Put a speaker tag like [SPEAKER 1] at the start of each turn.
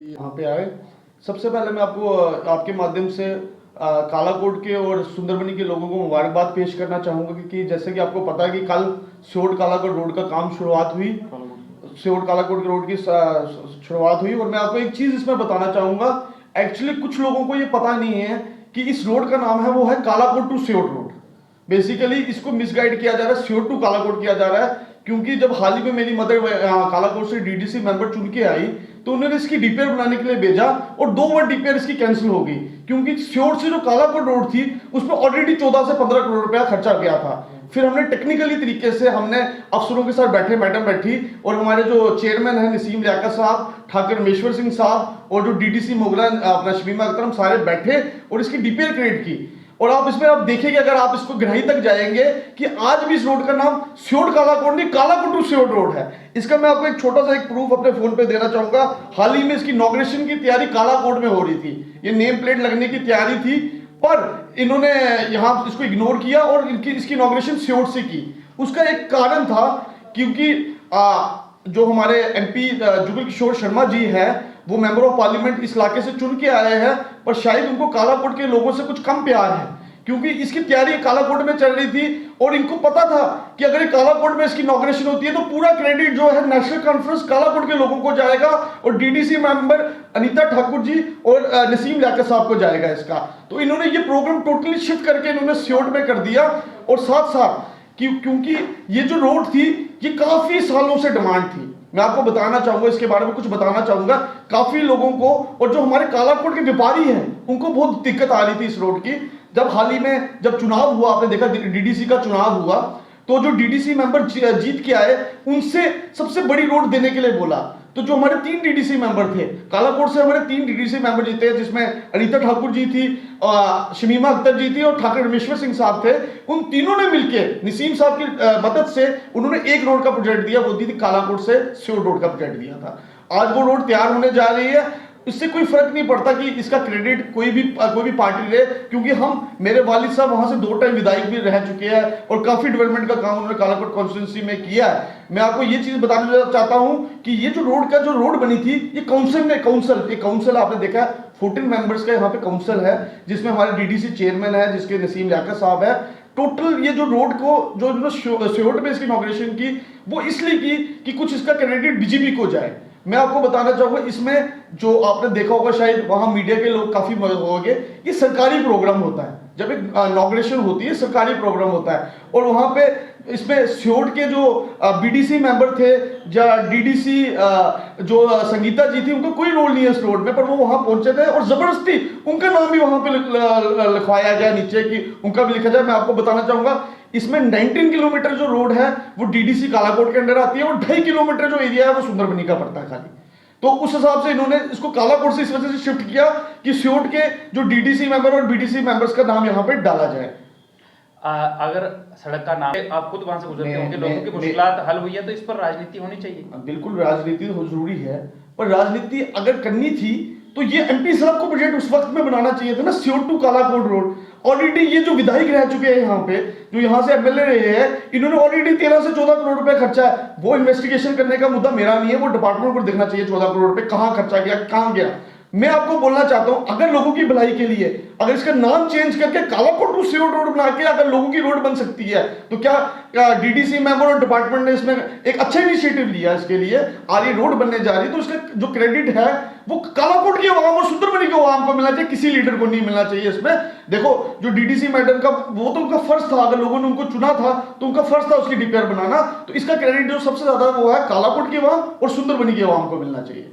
[SPEAKER 1] यहाँ पे आए। सबसे पहले मैं आपको आपके माध्यम से कालाकोट के और सुंदरबनी के लोगों को मुबारकबाद पेश करना चाहूँगा, क्योंकि जैसे कि आपको पता है कि कल सियोट कालाकोट रोड का काम शुरुआत हुई, सियोट कालाकोट रोड की शुरुआत हुई। और मैं आपको एक चीज़ इसमें बताना चाहूँगा, एक्चुअली कुछ लोगों को ये पता नहीं है कि इस रोड का नाम है वो है कालाकोट टू सियोट रोड। बेसिकली इसको मिसगाइड किया जा रहा है, सियोट टू कालाकोट किया जा रहा है, क्योंकि जब हाल ही में मेरी मदर कालाकोट से डीडीसी मेंबर चुन के आई तो उन्होंने इसकी डीपीआर बनाने के लिए भेजा और 2 बार डीपीआर इसकी कैंसिल हो गई, क्योंकि सियोट से जो कालाकोट रोड थी उस पर ऑलरेडी 14 से 15 करोड़ रुपया खर्चा गया था। फिर हमने टेक्निकली तरीके से हमने अफसरों के साथ बैठे, मैडम बैठी और हमारे जो चेयरमैन है नसीम लियाकत साहब, ठाकुर रमेश्वर सिंह साहब और जो डीडीसी मोगला अपना शमीमा अख्तर, हम सारे बैठे और इसकी डीपीआर क्रिएट की। और आप इसमें आप देखेंगे, अगर आप इसको गहराई तक जाएंगे, कि आज भी इस रोड का नाम सियोट कालाकोट नहीं, कालाकोट टू सियोट रोड है। इसका मैं आपको एक छोटा सा एक प्रूफ अपने फोन पे देना चाहूंगा। हाल ही में इसकी इनॉग्रेशन की तैयारी कालाकोट में हो रही थी, ये नेम प्लेट लगने की तैयारी थी, पर इन्होंने यहां इसको इग्नोर किया और इसकी इनॉग्रेशन सियोट से की। उसका एक कारण था, क्योंकि जो हमारे एमपी जुगल किशोर शर्मा जी है, वो मेंबर ऑफ पार्लियामेंट इस इलाके से चुन के आए हैं, पर शायद उनको कालाकोट के लोगों से कुछ कम प्यार है, क्योंकि इसकी तैयारी कालाकोट में चल रही थी और इनको पता था कि अगर कालाकोट में इसकी इनॉग्रेशन होती है तो पूरा क्रेडिट जो है नेशनल कॉन्फ्रेंस कालाकोट के लोगों को जाएगा और डीडीसी मेंबर अनीता ठाकुर जी और नसीम लियाकत साहब को जाएगा इसका। तो इन्होंने ये प्रोग्राम टोटली शिफ्ट करके इन्होंने सियोट में कर दिया। और साथ साथ क्योंकि ये जो रोड थी ये काफी सालों से डिमांड थी, मैं आपको बताना चाहूंगा, इसके बारे में कुछ बताना चाहूंगा। काफी लोगों को और जो हमारे कालाकोट के व्यापारी हैं उनको बहुत दिक्कत आ रही थी इस रोड की। जब हाल ही में जब चुनाव हुआ, आपने देखा डीडीसी का चुनाव हुआ, तो जो डीडीसी मेंबर जीत के आए उनसे सबसे बड़ी रोड देने के लिए बोला। तो जो हमारे 3 डीडीसी मेंबर थे कालाकोट से, हमारे 3 डीडीसी मेंबर जीते, जिसमें अनीता ठाकुर जी थी, शमीमा अख्तर जी थी और ठाकुर रमेश्वर सिंह साहब थे। उन तीनों ने मिलकर नसीम साहब की मदद से उन्होंने एक रोड का प्रोजेक्ट दिया, वो दी थी कालाकोट से सियोट रोड का प्रोजेक्ट दिया था। आज वो रोड तैयार होने जा रही है। इससे कोई फर्क नहीं पड़ता कि इसका क्रेडिट कोई भी पार्टी ले, क्योंकि मेरे वालिद साहब वहां से 2 टाइम विधायक भी रह चुके हैं और काफी डेवलपमेंट का काम उन्होंने कालाकोट कॉन्स्टिट्यूंसी में किया है। मैं आपको ये चीज बताना चाहता हूं कि ये जो रोड बनी थी, ये काउंसिल आपने देखा 14 मेंबर्स का यहाँ पे काउंसिल है, जिसमें हमारे डीडीसी चेयरमैन है जिसके नसीम लियाकत साहब है। टोटल ये जो रोड को जो सियोट में इसकी इनॉग्रेशन की, वो इसलिए की कि कुछ इसका क्रेडिट बीजेपी को जाए। मैं आपको बताना चाहूंगा, इसमें जो आपने देखा होगा, शायद वहां मीडिया के लोग काफी मदद होंगे, ये सरकारी प्रोग्राम होता है। जब एक इनॉग्रेशन होती है सरकारी प्रोग्राम होता है, और वहां पे इसमें सियोट के जो बीडीसी मेंबर थे या डीडीसी जो संगीता जी थी, उनका कोई रोल नहीं है इस रोड में, पर वो वहां पहुंचे थे और जबरदस्ती उनका नाम भी वहां पे लिखवाया गया नीचे कि उनका भी लिखा जाए। मैं आपको बताना चाहूंगा, इसमें 19 किलोमीटर जो रोड है वो डीडीसी कालाकोट के अंदर आती है और 2.5 किलोमीटर जो एरिया है वो सुंदरबनी का पड़ता है खाली। तो उस हिसाब से इन्होंने इसको कालाकोट से इस वजह से शिफ्ट किया कि सियोट के जो डीडीसी मेंबर और बीडीसी मेंबर्स का नाम यहाँ पे डाला जाए।
[SPEAKER 2] अगर सड़क का नाम, आप खुद वहां से गुजरते होंगे, लोगों की मुश्किलात हल हुई है, तो इस पर राजनीति होनी चाहिए।
[SPEAKER 1] बिल्कुल राजनीति जरूरी है, पर राजनीति अगर करनी थी तो ये एमपी साहब को प्रोजेक्ट उस वक्त में बनाना चाहिए था ना, सियोट टू कालाकोट रोड। ऑलरेडी ये जो विधायक रह चुके हैं यहाँ पे, जो यहाँ से एमएलए रहे हैं, इन्होंने ऑलरेडी 13 से 14 करोड़ रुपए खर्चा है। वो इन्वेस्टिगेशन करने का मुद्दा मेरा नहीं है, वो डिपार्टमेंट को देखना चाहिए 14 करोड़ रुपए कहाँ खर्चा गया, कहाँ गया। मैं आपको बोलना चाहता हूं, अगर लोगों की भलाई के लिए अगर इसका नाम चेंज करके कालाकोट टू सियोट रोड बना के अगर लोगों की रोड बन सकती है, तो क्या डीडीसी मेंबर और डिपार्टमेंट ने इसमें एक अच्छा इनिशिएटिव लिया इसके लिए, आज ये रोड बनने जा रही है, तो इसका जो क्रेडिट है वो कालाकोट की आवाम और सुंदरबनी की आवाम को मिलना चाहिए, किसी लीडर को नहीं मिलना चाहिए इसमें। देखो जो डीडीसी मैडम का, वो तो उनका फर्ज था, अगर लोगों ने उनको चुना था तो उनका फर्ज था उसकी डीपीआर बनाना, तो इसका क्रेडिट जो सबसे ज्यादा वो है कालाकोट की आवाम और सुंदरबनी की आवाम को मिलना चाहिए।